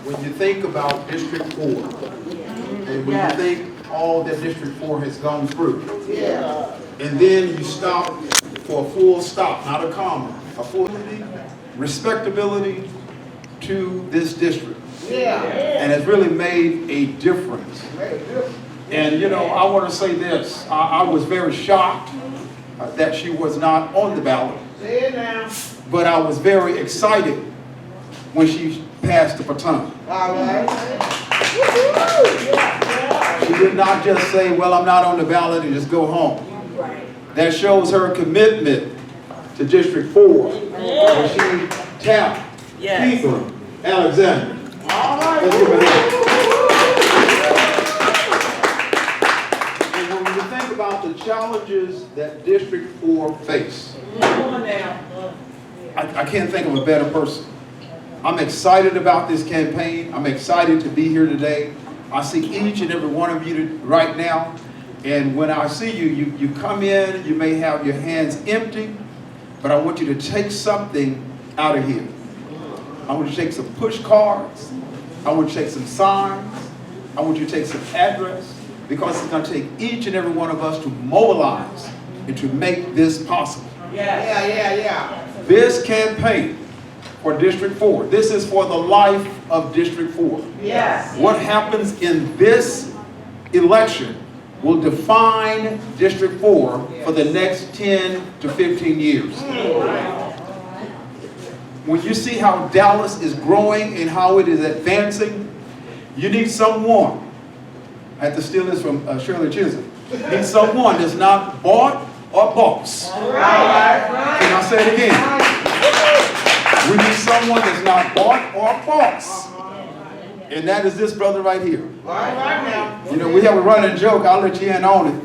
when you think about District 4, and when you think all that District 4 has gone through, and then you stop for a full stop, not a comma, a full respectability to this district, and has really made a difference. And you know, I want to say this, I was very shocked that she was not on the ballot, but I was very excited when she passed the baton. She did not just say, well, I'm not on the ballot, and just go home. That shows her commitment to District 4, where she tapped KEBRAN, Alexander. Let's give it up. And when you think about the challenges that District 4 face, I can't think of a better person. I'm excited about this campaign. I'm excited to be here today. I see each and every one of you right now. And when I see you, you come in, you may have your hands empty, but I want you to take something out of here. I want you to take some push cards. I want you to take some signs. I want you to take some address, because it's going to take each and every one of us to mobilize and to make this possible. This campaign for District 4, this is for the life of District 4. What happens in this election will define District 4 for the next 10 to 15 years. When you see how Dallas is growing and how it is advancing, you need someone, I had to steal this from Shirley Chisholm, you need someone that's not bought or boss. Can I say it again? We need someone that's not bought or boss. And that is this brother right here. You know, we have a running joke, I'll let you in on it.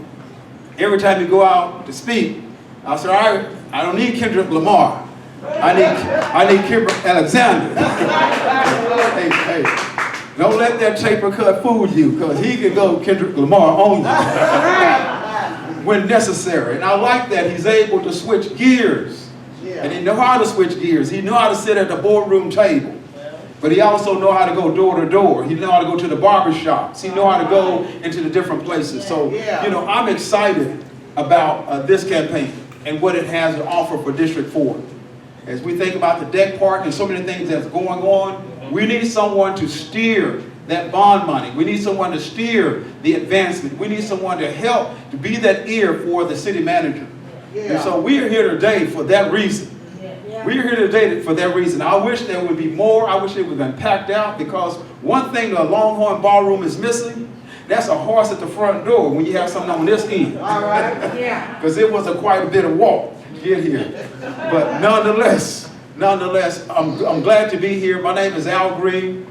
Every time you go out to speak, I say, all right, I don't need Kendrick Lamar. I need KEBRAN Alexander. hey, don't let that taper cut fool you, because he can go Kendrick Lamar on you when necessary. And I like that he's able to switch gears. And he knows how to switch gears. He knows how to sit at the boardroom table. But he also knows how to go door to door. He knows how to go to the barber shops. He knows how to go into the different places. So, you know, I'm excited about this campaign and what it has to offer for District 4. As we think about the deck park and so many things that's going on, we need someone to steer that bond money. We need someone to steer the advancement. We need someone to help to be that ear for the city manager. And so we are here today for that reason. We are here today for that reason. I wish there would be more. I wish it would have been packed out, because one thing the Longhorn Ballroom is missing, that's a horse at the front door when you have something on this end. Because it was quite a bit of walk to get here. But nonetheless, I'm glad to be here. My name is Al Green.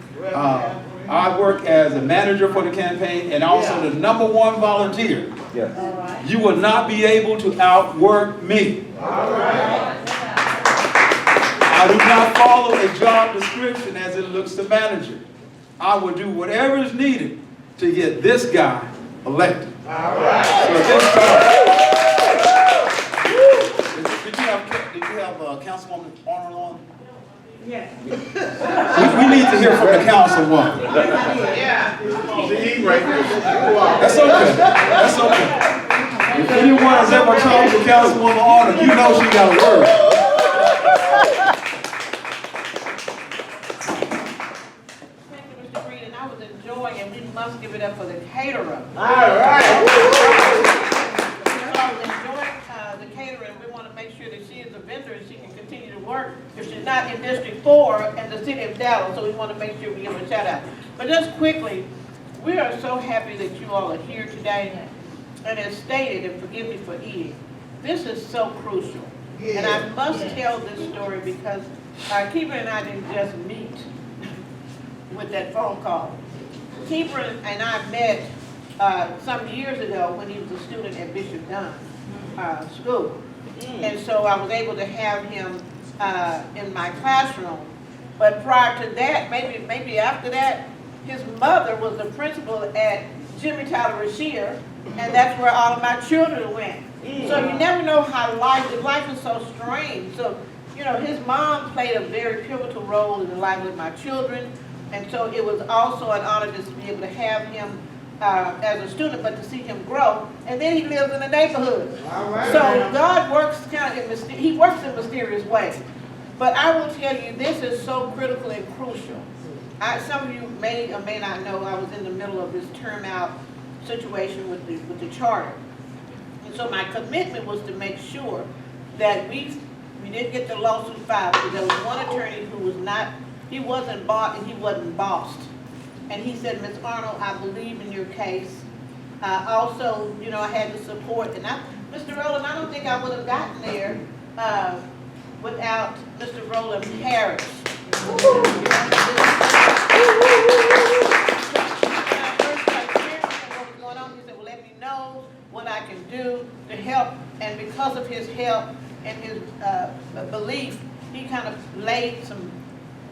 I work as a manager for the campaign and also the #1 volunteer. You will not be able to outwork me. I do not follow a job description as it looks to manager. I will do whatever is needed to get this guy elected. So at this time, did you have Councilwoman Arnold on? Yes. We need to hear from the councilwoman. That's okay. That's okay. If anyone has ever talked to Councilwoman Arnold, you know she got a word. Thank you, Mr. Green, and I was enjoying, and we must give it up for the caterer. All right. I was enjoying the caterer, and we want to make sure that she is a vendor and she can continue to work if she's not in District 4 and the city of Dallas, so we want to make sure we give her a shout out. But just quickly, we are so happy that you all are here today. And as stated, and forgive me for eating, this is so crucial. And I must tell this story because KEBRAN and I didn't just meet with that phone call. KEBRAN and I met some years ago when he was a student at Bishop Dunn School. And so I was able to have him in my classroom. But prior to that, maybe after that, his mother was the principal at Jimmy Tyler Rashier, and that's where all of my children went. So you never know how life is so strange. So, you know, his mom played a very pivotal role in the life of my children. And so it was also an honor just to be able to have him as a student, but to see him grow. And then he lives in the neighborhood. So God works kind of he works in mysterious ways. But I will tell you, this is so critical and crucial. Some of you may or may not know I was in the middle of this term out situation with the charter. And so my commitment was to make sure that we didn't get the lawsuit filed, because there was one attorney who was not, he wasn't bought and he wasn't bossed. And he said, Ms. Arnold, I believe in your case. Also, you know, I had the support. And Mr. Rowland, I don't think I would have gotten there without Mr. Rowland Harris. When I first started hearing what was going on, he said, well, let me know what I can do to help. And because of his help and his belief, he kind of laid some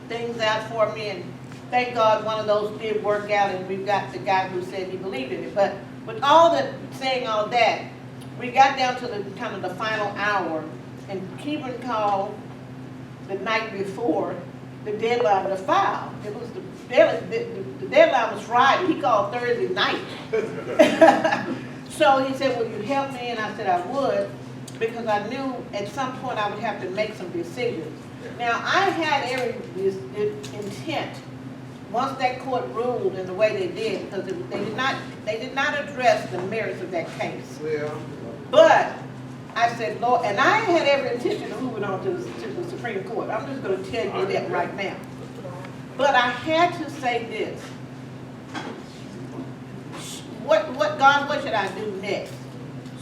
things out for me, and thank God one of those did work out, and we've got the guy who said he believed in it. But with all that, saying all that, we got down to the kind of the final hour, and KEBRAN called the night before the deadline to file. It was the deadline was Friday. He called Thursday night. So he said, will you help me? And I said I would, because I knew at some point I would have to make some decisions. Now, I had every intent, once that court ruled in the way they did, because they did not address the merits of that case. Yeah. But I said, Lord, and I had every intention of moving on to the Supreme Court. I'm just going to tell you that right now. But I had to say this. God, what should I do next?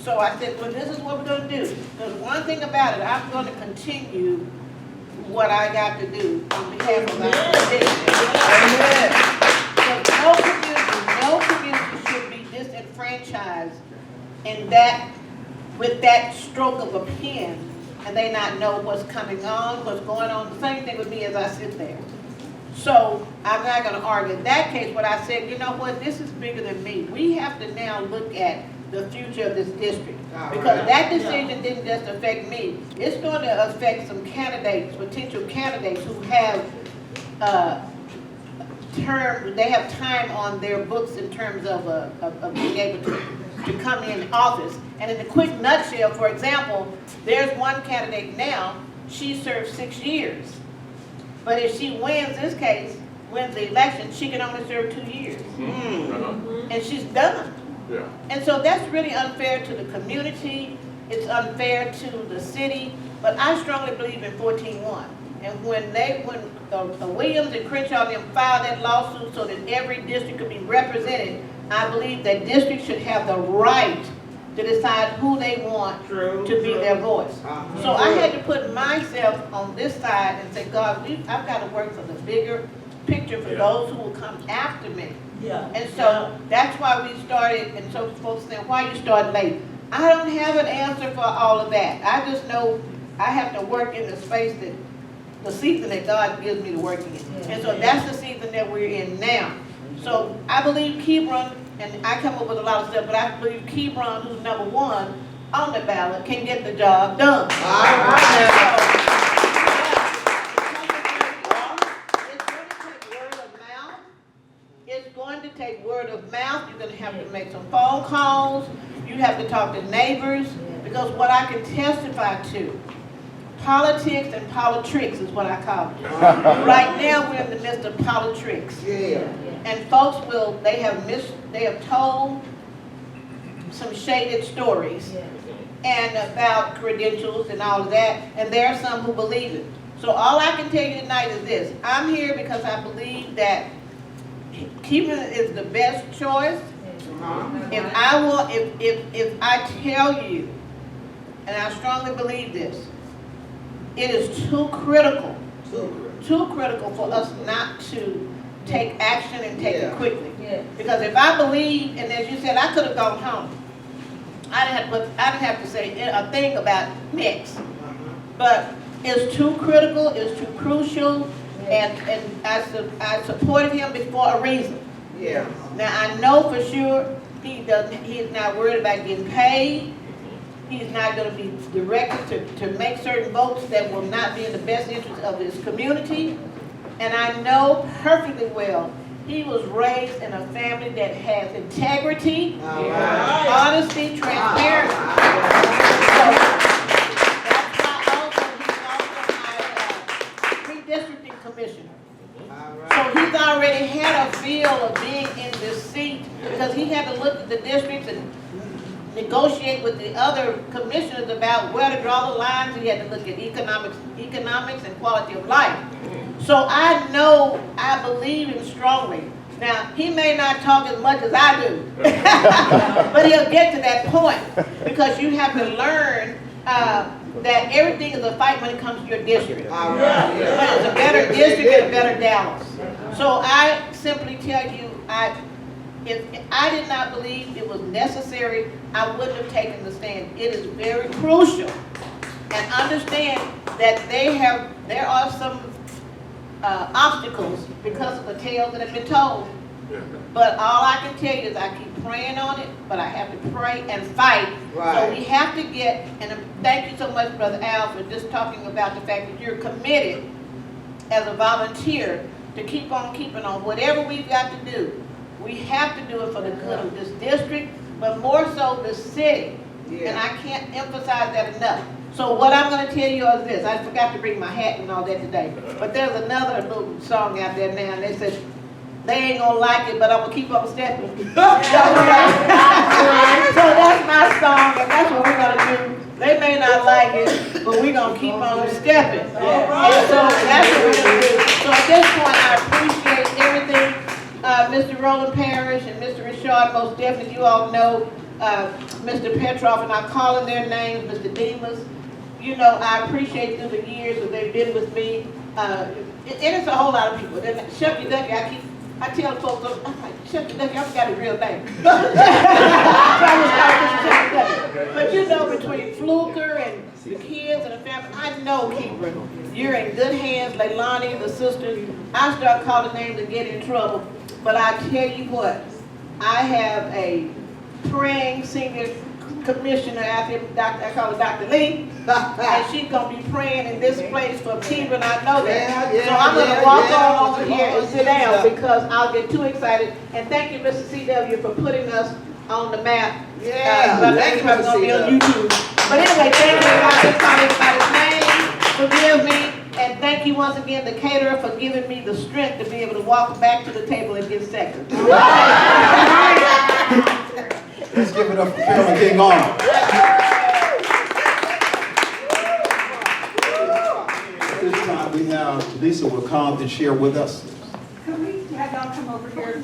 So I said, well, this is what we're going to do. Because one thing about it, I'm going to continue what I got to do on behalf of our community. No community should be disenfranchised in that, with that stroke of a pen, and they not know what's coming on, what's going on. The same thing with me as I sit there. So I'm not going to argue. In that case, what I said, you know what, this is bigger than me. We have to now look at the future of this district. Because that decision didn't just affect me. It's going to affect some candidates, potential candidates who have they have time on their books in terms of being able to come in office. And in a quick nutshell, for example, there's one candidate now, she served 6 years. But if she wins this case, wins the election, she can only serve 2 years. And she's done. Yeah. And so that's really unfair to the community. It's unfair to the city. But I strongly believe in 14-1. And when the Williams and Crenshaw and them filed that lawsuit so that every district could be represented, I believe that districts should have the right to decide who they want to be their voice. So I had to put myself on this side and say, God, I've got to work for the bigger picture for those who will come after me. Yeah. And so that's why we started, and so folks say, why you started late? I don't have an answer for all of that. I just know I have to work in the space that, the season that God gives me to work in. And so that's the season that we're in now. So I believe KEBRAN, and I come up with a lot of stuff, but I believe KEBRAN, who's number 1 on the ballot, can get the job done. It's going to take word of mouth. You're going to have to make some phone calls. You have to talk to neighbors, because what I can testify to, politics and politricks is what I call it. Right now we're in the midst of politricks. And folks they have told some shaded stories and about credentials and all of that, and there are some who believe it. So all I can tell you tonight is this. I'm here because I believe that KEBRAN is the best choice. If I tell you, and I strongly believe this, it is too critical for us not to take action and take it quickly. Because if I believe, and as you said, I could have gone home. I didn't have to say a thing about next. But it's too critical, it's too crucial, and I supported him before a reason. Now I know for sure he's not worried about getting paid. He's not going to be directed to make certain votes that will not be in the best interest of his community. And I know perfectly well he was raised in a family that has integrity, honesty, transparency. Redistricting commissioner. So he's already had a feel of being in this seat because he had to look at the districts and negotiate with the other commissioners about where to draw the lines. He had to look at economics and quality of life. So I believe him strongly. Now, he may not talk as much as I do, but he'll get to that point because you have to learn that everything is a fight when it comes to your district. But it's a better district and a better Dallas. So I simply tell you, if I did not believe it was necessary, I wouldn't have taken the stand. It is very crucial. And understand that there are some obstacles because of the tales that have been told. But all I can tell you is I keep praying on it, but I have to pray and fight. So we have to and thank you so much, Brother Al, for just talking about the fact that you're committed as a volunteer to keep on keeping on. Whatever we've got to do, we have to do it for the good of this district, but more so the city. And I can't emphasize that enough. So what I'm going to tell you is this. I forgot to bring my hat and all that today. But there's another little song out there now, and they said, they ain't going to like it, but I'm going to keep on stepping. So that's my song, and that's what we're going to do. They may not like it, but we're going to keep on stepping. And so that's what we're going to do. So at this point, I appreciate everything. Mr. Roland Parrish and Mr. Richard, most definitely, you all know Mr. Petroff, and I'm calling their names, Mr. Demas. You know, I appreciate through the years that they've been with me. And it's a whole lot of people. Shucky Ducky, I tell folks, I'm like, Shucky Ducky, I forgot his real name. But you know, between Fluker and the kids and the family, I know, KEBRAN, you're in good hands. Leilani, the sisters, I start calling names and get in trouble. But I tell you what, I have a praying senior commissioner out there, I call her Dr. Lee, and she's going to be praying in this place for KEBRAN, I know that. So I'm going to walk on over here and sit down because I'll get too excited. And thank you, Mr. CW, for putting us on the map. Thank you, Mr. Going to be on YouTube. But anyway, thank you. I just call everybody's name. Forgive me. And thank you once again, the caterer, for giving me the strength to be able to walk back to the table and get seconds. Let's give it up for Phil and King on. This time we have Lisa will come and share with us. Can we have y'all come over here?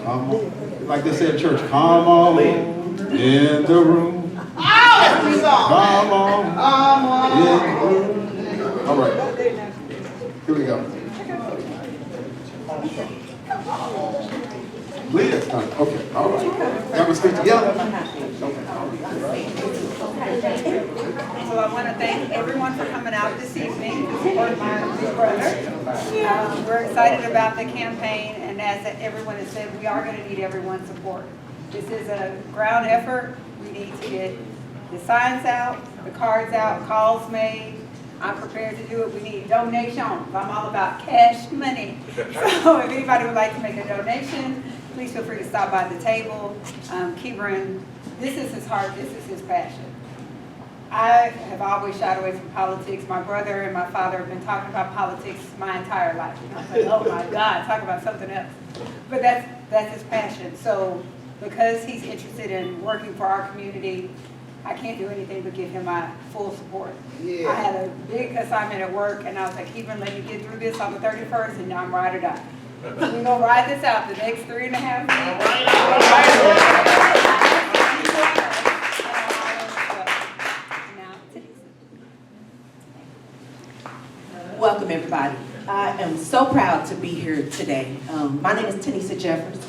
Come on. Like they said in church, come on in the room. Come on in the room. All right. Here we go. Leah, okay, all right. Y'all can speak together. So I want to thank everyone for coming out this evening to support my big brother. We're excited about the campaign, and as everyone has said, we are going to need everyone's support. This is a ground effort. We need to get the signs out, the cards out, calls made. I'm prepared to do it. We need donations. I'm all about cash money. So if anybody would like to make a donation, please feel free to stop by the table. KEBRAN, this is his heart, this is his passion. I have always shied away from politics. My brother and my father have been talking about politics my entire life. And I was like, oh my God, talk about something else. But that's his passion. So because he's interested in working for our community, I can't do anything but give him my full support. I had a big assignment at work, and I was like, KEBRAN, let me get through this on the 31st, and now I'm ride or die. We're going to ride this out the next 3.5 weeks. Welcome, everybody. I am so proud to be here today. My name is Tanisha Jeffers.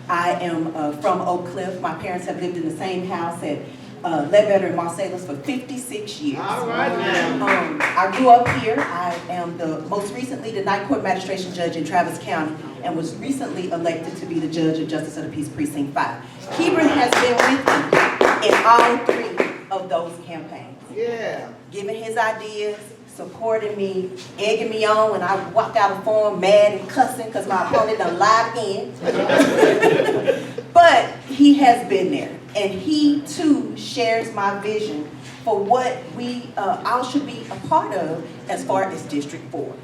I am from Oak Cliff. My parents have lived in the same house at Ledbetter and Marsalis for 56 years. All right, now. I grew up here. I am most recently the Night Court Magistration Judge in Travis County and was recently elected to be the Judge of Justice of the Peace Precinct 5. KEBRAN has been with me in all 3 of those campaigns. Yeah. Giving his ideas, supporting me, egging me on when I walked out of form mad and cussing because my opponent done lied again. But he has been there, and he too shares my vision for what we all should be a part of as far as District 4.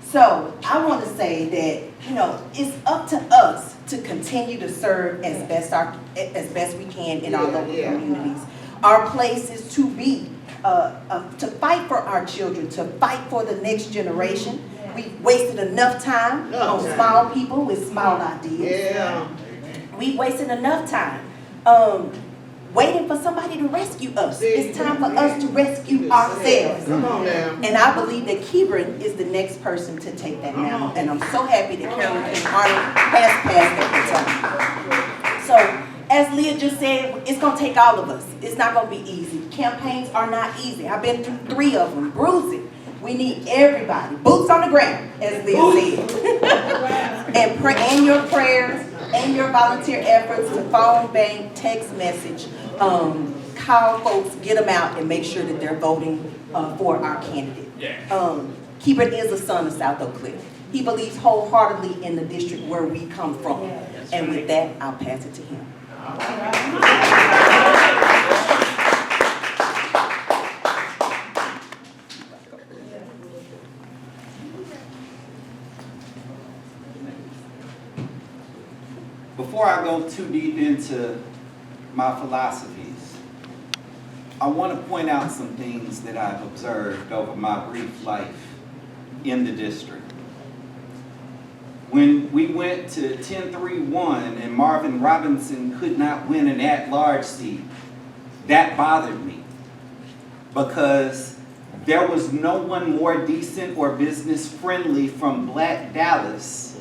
So I want to say that, you know, it's up to us to continue to serve as best we can in our local communities. Our place is to be, to fight for our children, to fight for the next generation. We've wasted enough time on small people with small ideas. Yeah. We wasted enough time waiting for somebody to rescue us. It's time for us to rescue ourselves. Come on now. And I believe that KEBRAN is the next person to take that now. And I'm so happy that Carolyn Arnold has passed that baton. So, as Leah just said, it's going to take all of us. It's not going to be easy. Campaigns are not easy. I've been through 3 of them, bruising. We need everybody. Boots on the ground, as Leah said. And your prayers and your volunteer efforts to phone, bank, text message, call folks, get them out, and make sure that they're voting for our candidate. KEBRAN is a son of South Oak Cliff. He believes wholeheartedly in the district where we come from. And with that, I'll pass it to him. Before I go too deep into my philosophies, I want to point out some things that I've observed over my brief life in the district. When we went to 10-3-1 and Marvin Robinson could not win an at-large seat, that bothered me because there was no one more decent or business-friendly from Black Dallas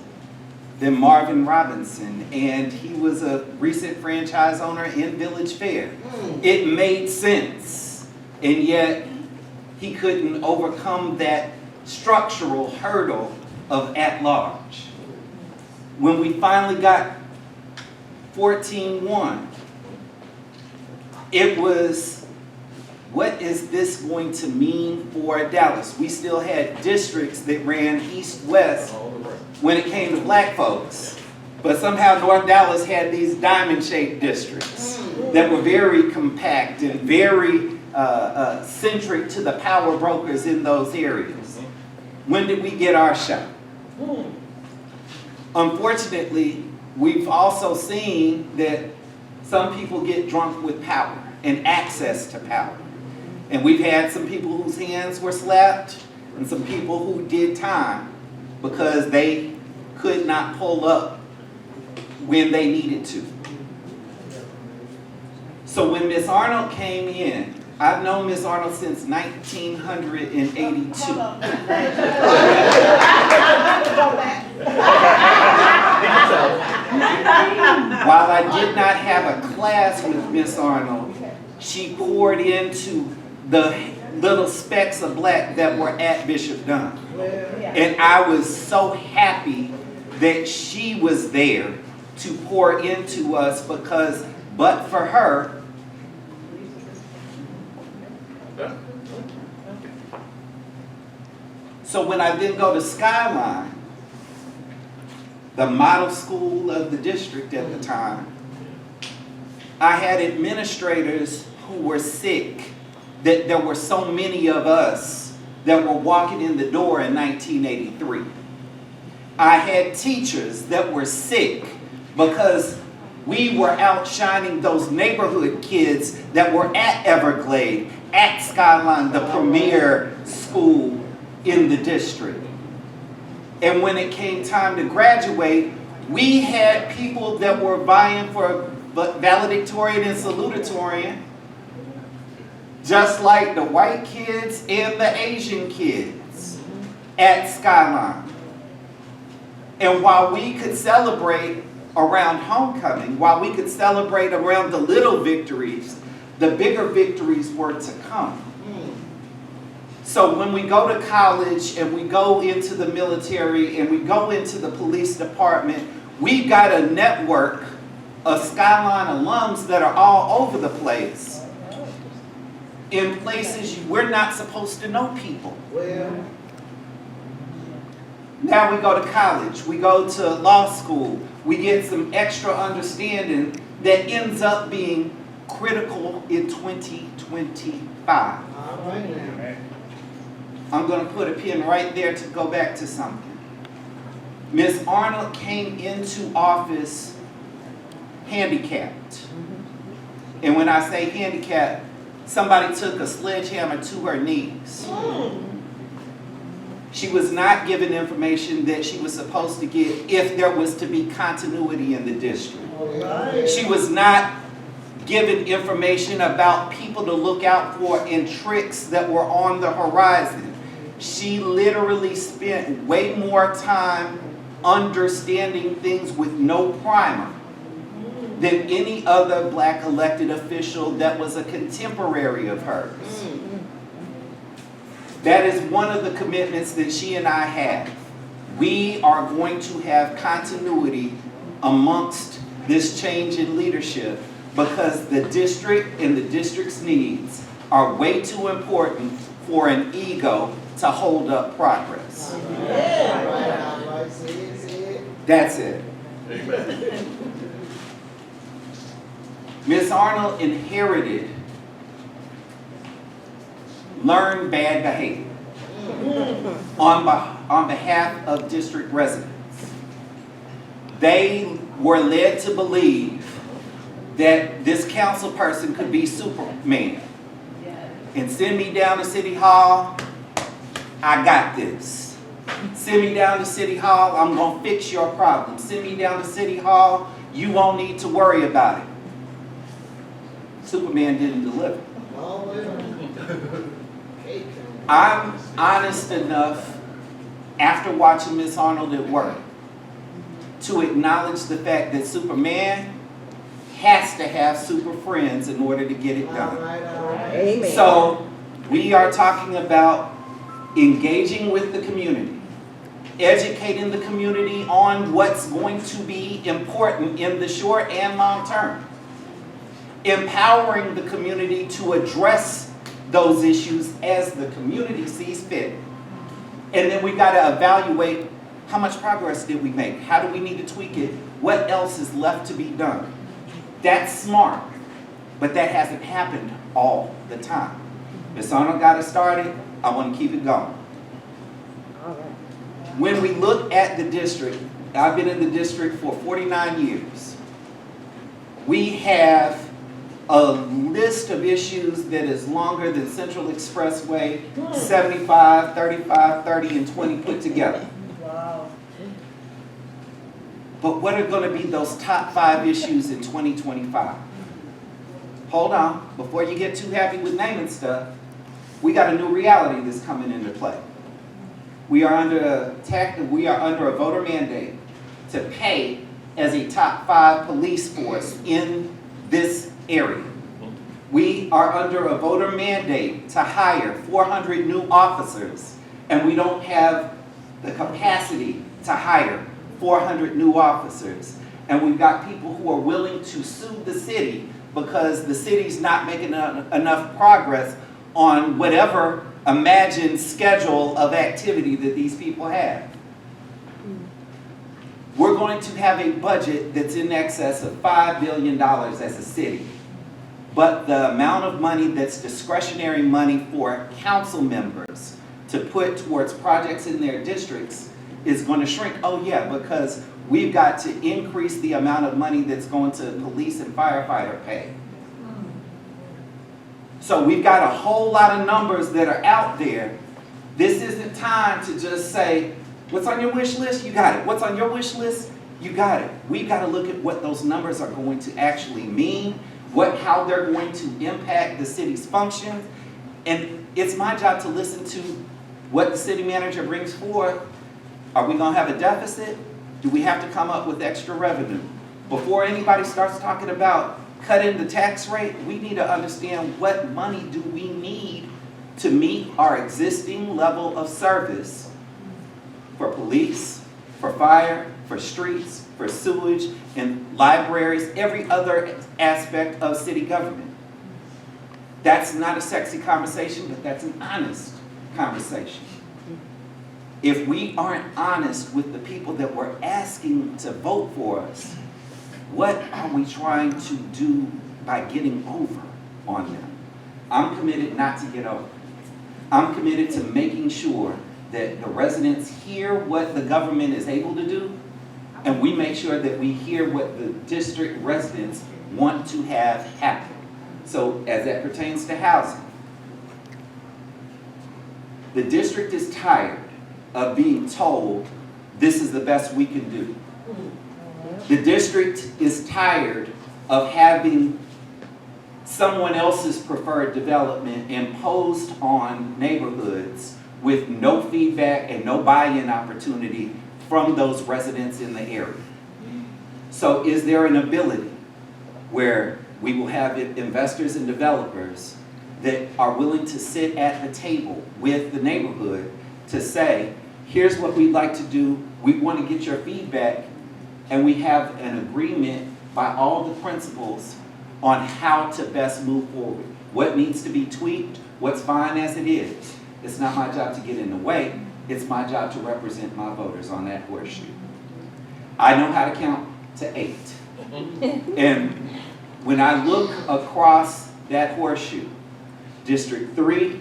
than Marvin Robinson, and he was a recent franchise owner in Village Fair. It made sense, and yet he couldn't overcome that structural hurdle of at-large. When we finally got 14-1, it was, what is this going to mean for Dallas? We still had districts that ran east-west when it came to black folks, but somehow North Dallas had these diamond-shaped districts that were very compact and very centric to the power brokers in those areas. When did we get our shot? Unfortunately, we've also seen that some people get drunk with power and access to power. And we've had some people whose hands were slapped and some people who did time because they could not pull up when they needed to. So when Miss Arnold came in, I've known Miss Arnold since 1982. While I did not have a class with Miss Arnold, she poured into the little specks of black that were at Bishop Dunn. And I was so happy that she was there to pour into us because, but for her, so when I then go to Skyline, the model school of the district at the time, I had administrators who were sick, that there were so many of us that were walking in the door in 1983. I had teachers that were sick because we were outshining those neighborhood kids that were at Everglade, at Skyline, the premier school in the district. And when it came time to graduate, we had people that were vying for valedictorian and salutatorian, just like the white kids and the Asian kids at Skyline. And while we could celebrate around homecoming, while we could celebrate around the little victories, the bigger victories were to come. So when we go to college and we go into the military and we go into the police department, we've got a network of Skyline alums that are all over the place. in places we're not supposed to know people. Well, Now we go to college, we go to law school, we get some extra understanding that ends up being critical in 2025. all right now. I'm going to put a pin right there to go back to something. Ms. Arnold came into office handicapped. And when I say handicapped, somebody took a sledgehammer to her knees. She was not given information that she was supposed to get if there was to be continuity in the district. She was not given information about people to look out for and tricks that were on the horizon. She literally spent way more time understanding things with no primer than any other black elected official that was a contemporary of hers. That is one of the commitments that she and I have. We are going to have continuity amongst this change in leadership because the district and the district's needs are way too important for an ego to hold up progress. All right. See it. That's it. Amen. Ms. Arnold inherited learned bad behavior on behalf of district residents. They were led to believe that this council person could be Superman and send me down to City Hall. I got this. Send me down to City Hall, I'm going to fix your problem. Send me down to City Hall, you won't need to worry about it. Superman didn't deliver. Oh, well. I'm honest enough, after watching Miss Arnold at work, to acknowledge the fact that Superman has to have super friends in order to get it All done. right. Amen. So we are talking about engaging with the community, educating the community on what's going to be important in the short and long term, empowering the community to address those issues as the community sees fit. And then we got to evaluate how much progress did we make? How do we need to tweak it? What else is left to be done? That's smart, but that hasn't happened all the time. Ms. Arnold got us started. I want to keep it going. When we look at the district, I've been in the district for 49 years. We have a list of issues that is longer than Central Expressway, 75, 35, 30, and 20 put together. Wow. But what are going to be those top 5 issues in 2025? Hold on, before you get too happy with naming stuff, we got a new reality that's coming into play. We are under a voter mandate to pay as a top 5 police force in this area. We are under a voter mandate to hire 400 new officers, and we don't have the capacity to hire 400 new officers. And we've got people who are willing to sue the city because the city's not making enough progress on whatever imagined schedule of activity that these people have. We're going to have a budget that's in excess of $5 billion as a city. But the amount of money that's discretionary money for council members to put towards projects in their districts is going to shrink. Oh yeah, because we've got to increase the amount of money that's going to police and firefighter pay. So we've got a whole lot of numbers that are out there. This isn't time to just say, what's on your wish list? You got it. What's on your wish list? You got it. We've got to look at what those numbers are going to actually mean, how they're going to impact the city's functions. And it's my job to listen to what the city manager brings forth. Are we going to have a deficit? Do we have to come up with extra revenue? Before anybody starts talking about cutting the tax rate, we need to understand what money do we need to meet our existing level of service for police, for fire, for streets, for sewage, and libraries, every other aspect of city government. That's not a sexy conversation, but that's an honest conversation. If we aren't honest with the people that we're asking to vote for us, what are we trying to do by getting over on them? I'm committed not to get over. I'm committed to making sure that the residents hear what the government is able to do, and we make sure that we hear what the district residents want to have happen. So as that pertains to housing, the district is tired of being told this is the best we can do. The district is tired of having someone else's preferred development imposed on neighborhoods with no feedback and no buy-in opportunity from those residents in the area. So is there an ability where we will have investors and developers that are willing to sit at the table with the neighborhood to say, here's what we'd like to do, we want to get your feedback, and we have an agreement by all the principals on how to best move forward. What needs to be tweaked, what's fine as it is. It's not my job to get in the way, it's my job to represent my voters on that horseshoe. I know how to count to 8. And when I look across that horseshoe, District 3,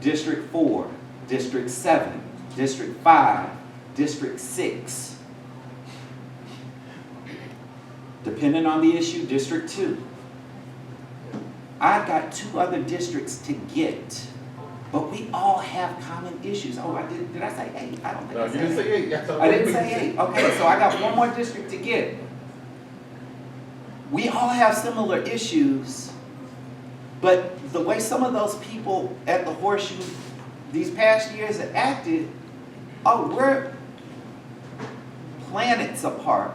District 4, District 7, District 5, District 6, depending on the issue, District 2. I've got 2 other districts to get, but we all have common issues. Oh, did I say 8? I don't think No, I you said didn't 8. say 8. That's I didn't say 8. Okay, so I got 1 more district to get. We all have similar issues, but the way some of those people at the horseshoe these past years have acted, oh, we're planets apart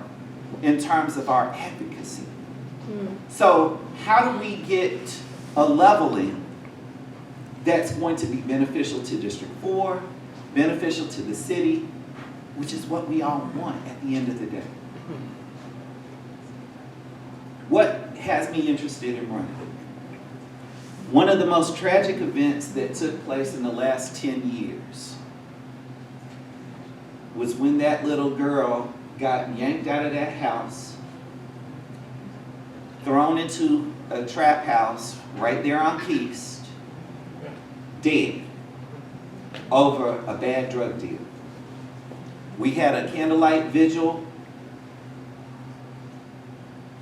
in terms of our advocacy. So how do we get a leveling that's going to be beneficial to District 4, beneficial to the city, which is what we all want at the end of the day? What has me interested in running? One of the most tragic events that took place in the last 10 years was when that little girl got yanked out of that house, thrown into a trap house right there on Keast, dead, over a bad drug deal. We had a candlelight vigil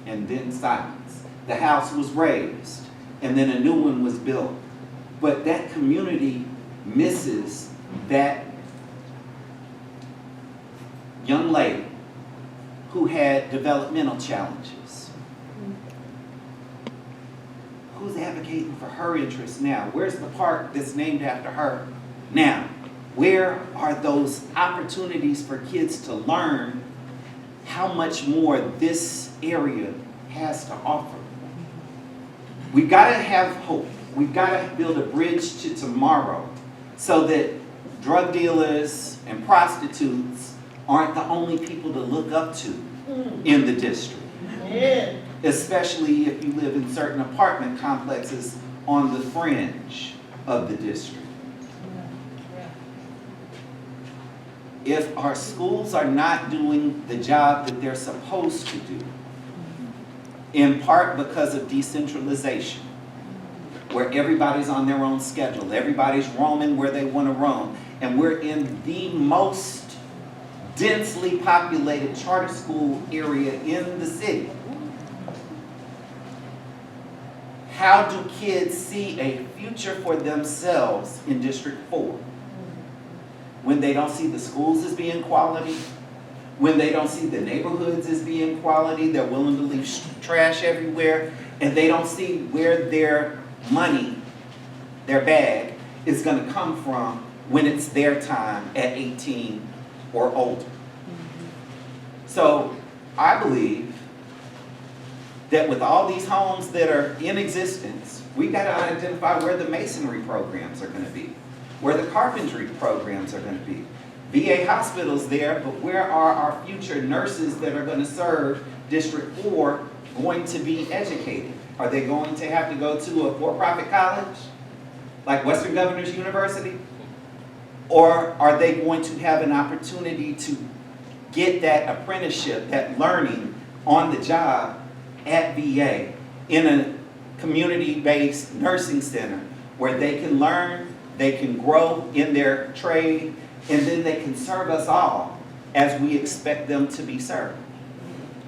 and then silence. The house was razed and then a new one was built. But that community misses that young lady who had developmental challenges. Who's advocating for her interests now? Where's the park that's named after her now? Where are those opportunities for kids to learn how much more this area has to offer? We've got to have hope. We've got to build a bridge to tomorrow so that drug dealers and prostitutes aren't the only people to look up to in the district. Yeah. Especially if you live in certain apartment complexes on the fringe of the district. If our schools are not doing the job that they're supposed to do, in part because of decentralization, where everybody's on their own schedule, everybody's roaming where they want to roam, and we're in the most densely populated charter school area in the city. How do kids see a future for themselves in District 4? When they don't see the schools as being quality, when they don't see the neighborhoods as being quality, they're willing to leave trash everywhere, and they don't see where their money, their bag, is going to come from when it's their time at 18 or older. So I believe that with all these homes that are in existence, we've got to identify where the masonry programs are going to be, where the carpentry programs are going to be. VA hospitals there, but where are our future nurses that are going to serve District 4 going to be educated? Are they going to have to go to a for-profit college, like Western Governors University? Or are they going to have an opportunity to get that apprenticeship, that learning on the job at VA in a community-based nursing center where they can learn, they can grow in their trade, and then they can serve us all as we expect them to be served?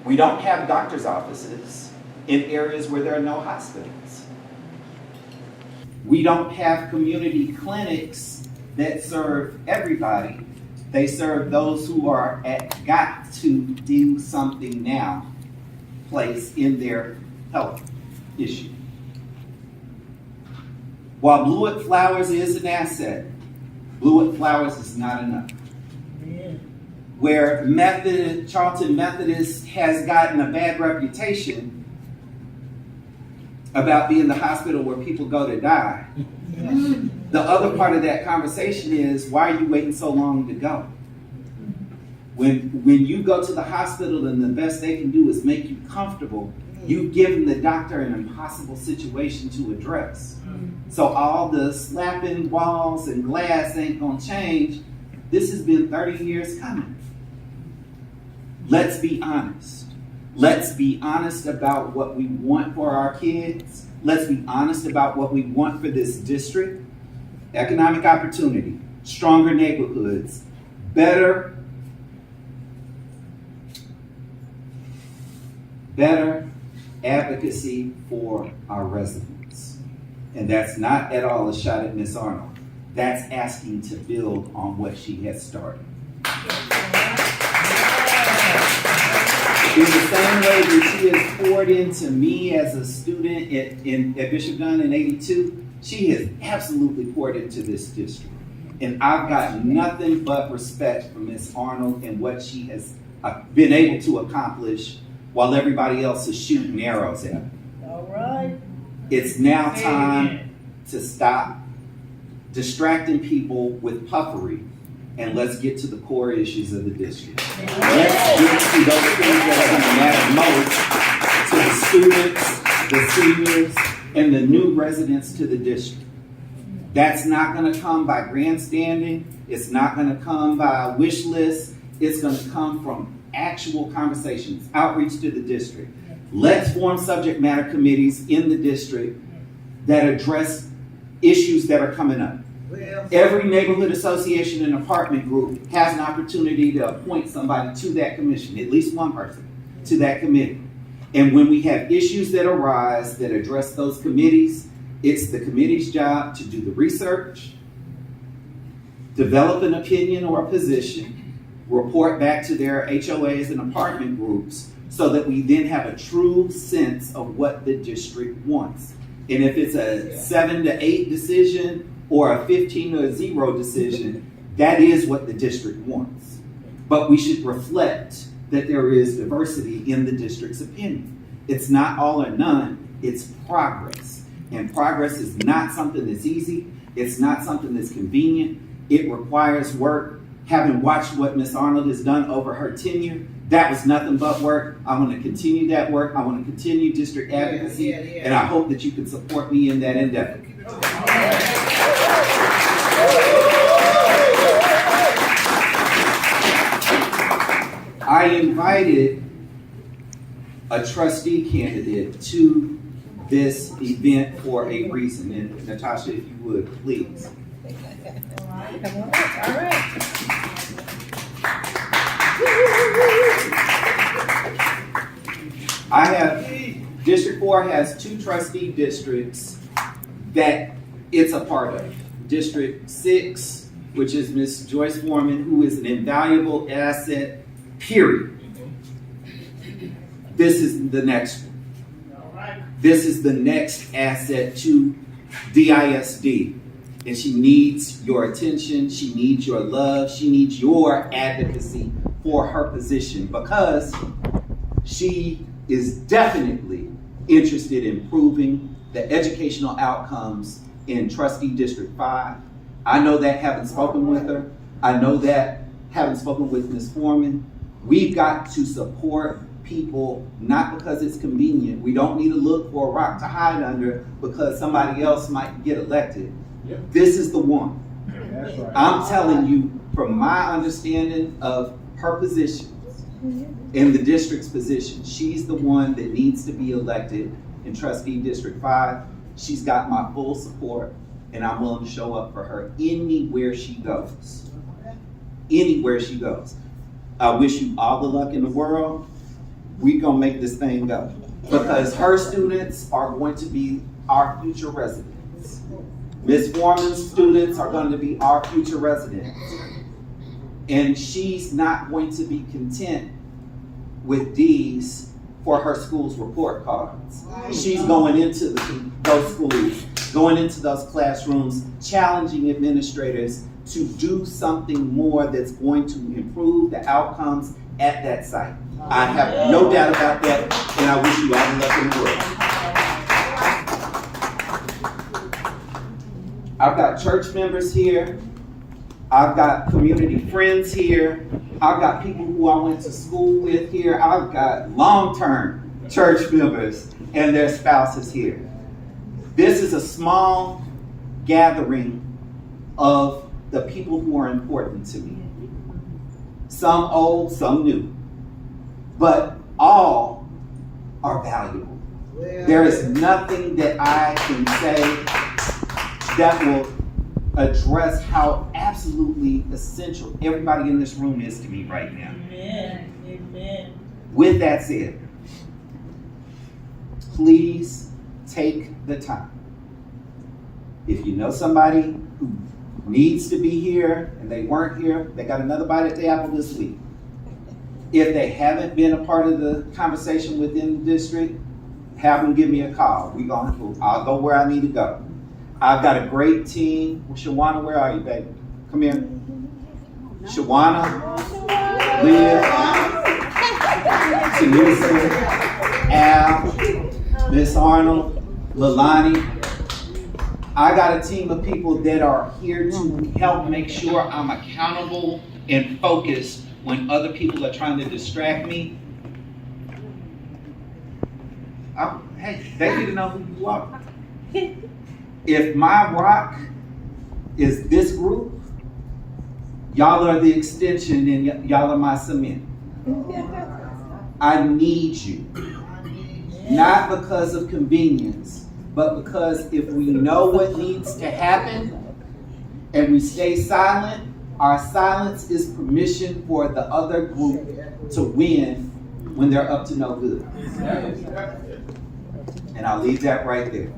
We don't have doctor's offices in areas where there are no hospitals. We don't have community clinics that serve everybody. They serve those who are at got to do something now place in their health issue. While Blewett Flowers is an asset, Blewett Flowers is not enough. Where Charlton Methodist has gotten a bad reputation about being the hospital where people go to die, the other part of that conversation is, why are you waiting so long to go? When you go to the hospital and the best they can do is make you comfortable, you've given the doctor an impossible situation to address. So all the slapping walls and glass ain't gonna change. This has been 30 years coming. Let's be honest. Let's be honest about what we want for our kids. Let's be honest about what we want for this district. Economic opportunity, stronger neighborhoods, better advocacy for our residents. And that's not at all a shot at Ms. Arnold. That's asking to build on what she has started. In the same way that she has poured into me as a student at Bishop Gunn in '82, she has absolutely poured into this district. And I've got nothing but respect for Ms. Arnold and what she has been able to accomplish while everybody else is shooting arrows at her. All right. It's now time to stop distracting people with puffery and let's get to the core issues of the district. Let's get to those things that are going to matter most to the students, the seniors, and the new residents to the district. That's not going to come by grandstanding. It's not going to come by a wish list. It's going to come from actual conversations, outreach to the district. Let's form subject matter committees in the district that address issues that are coming up. Every neighborhood association and apartment group has an opportunity to appoint somebody to that commission, at least one person to that committee. And when we have issues that arise that address those committees, it's the committee's job to do the research, develop an opinion or a position, report back to their HOAs and apartment groups so that we then have a true sense of what the district wants. And if it's a 7 to 8 decision or a 15 to 0 decision, that is what the district wants. But we should reflect that there is diversity in the district's opinion. It's not all or none, it's progress. And progress is not something that's easy. It's not something that's convenient. It requires work. Having watched what Ms. Arnold has done over her tenure, that was nothing but work. I want to continue that work. I want to continue district advocacy, and I hope that you can support me in that endeavor. I invited a trustee candidate to this event for a reason, and Natasha, if you would, please. All right. I have, District 4 has 2 trustee districts that it's a part of. District 6, which is Ms. Joyce Foreman, who is an invaluable asset, period. This is the next one. This is the next asset to DISD. And she needs your attention, she needs your love, she needs your advocacy for her position because she is definitely interested in improving the educational outcomes in Trustee District 5. I know that having spoken with her. I know that having spoken with Ms. Foreman. We've got to support people, not because it's convenient. We don't need to look for a rock to hide under because somebody else might get elected. Yep. This is the one. That's right. I'm telling you, from my understanding of her position, in the district's position, she's the one that needs to be elected in trustee District 5. She's got my full support, and I'm willing to show up for her anywhere she goes. Anywhere she goes. I wish you all the luck in the world. We gonna make this thing go. Because her students are going to be our future residents. Ms. Foreman's students are going to be our future residents. And she's not going to be content with D's for her school's report cards. She's going into those schools, going into those classrooms, challenging administrators to do something more that's going to improve the outcomes at that site. I have no doubt about that, and I wish you all the luck in the world. I've got church members here. I've got community friends here. I've got people who I went to school with here. I've got long-term church members and their spouses here. This is a small gathering of the people who are important to me. Some old, some new, but all are valuable. There is nothing that I can say that will address how absolutely essential everybody in this room is to me right now. Amen. Amen. With that said, please take the time. If you know somebody who needs to be here and they weren't here, they got another bite at the apple this week. If they haven't been a part of the conversation within the district, have them give me a call. I'll go where I need to go. I've got a great team. Shawana, where are you, baby? Come here. Shawana, Leah, Teresa, Al, Miss Arnold, Lalani. I got a team of people that are here to help make sure I'm accountable and focused when other people are trying to distract me. Hey, they need to know who you are. If my rock is this group, y'all are the extension and y'all are my cement. I need you. Not because of convenience, but because if we know what needs to happen and we stay silent, our silence is permission for the other group to win when they're up to no good. And I'll leave that right there.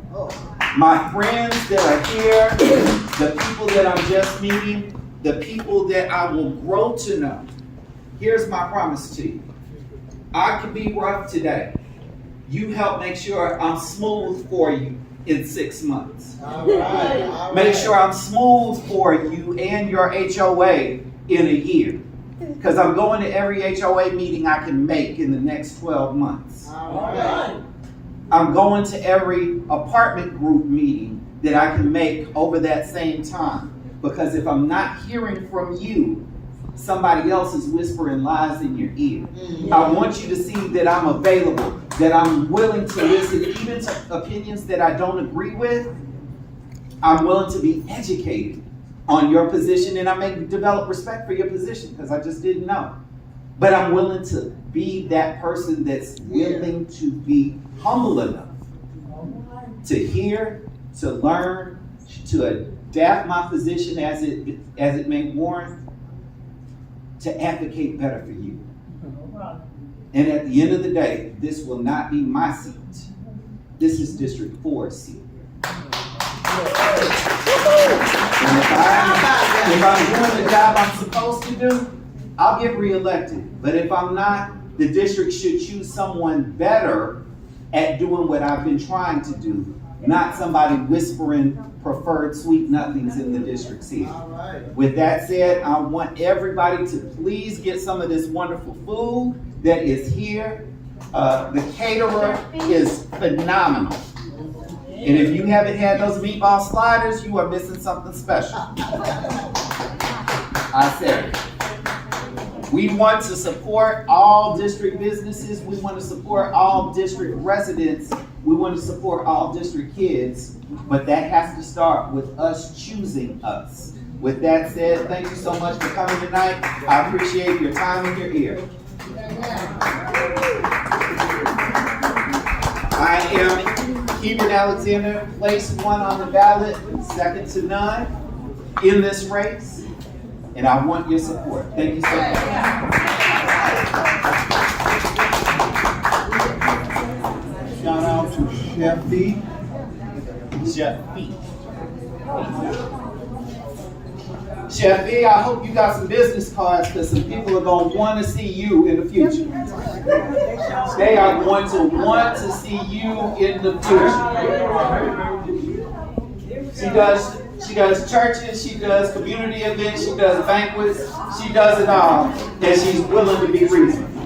My friends that are here, the people that I'm just meeting, the people that I will grow to know, here's my promise to you. I can be rough today. You help make sure I'm smooth for you in 6 months. All right. Make sure I'm smooth for you and your HOA in a year. Because I'm going to every HOA meeting I can make in the next 12 months. All right. I'm going to every apartment group meeting that I can make over that same time. Because if I'm not hearing from you, somebody else is whispering lies in your ear. I want you to see that I'm available, that I'm willing to listen, even to opinions that I don't agree with. I'm willing to be educated on your position, and I may develop respect for your position because I just didn't know. But I'm willing to be that person that's willing to be humble enough to hear, to learn, to adapt my position as it may warrant, to advocate better for you. And at the end of the day, this will not be my seat. This is District 4's seat. And if I'm doing the job I'm supposed to do, I'll get reelected. But if I'm not, the district should choose someone better at doing what I've been trying to do, not somebody whispering preferred sweet nothings in the district's ear. All right. With that said, I want everybody to please get some of this wonderful food that is here. The caterer is phenomenal. And if you haven't had those meatball sliders, you are missing something special. I said it. We want to support all district businesses. We want to support all district residents. We want to support all district kids. But that has to start with us choosing us. With that said, thank you so much for coming tonight. I appreciate your time and your ear. I am KEBRAN Alexander, place 1 on the ballot, second to none in this race. And I want your support. Thank you so much. Shout out to Chef B. Chef B, I hope you got some business cards because some people are going to want to see you in the future. They are going to want to see you in the future. She does churches, she does community events, she does banquets, she does it all, and she's willing to be reasonable.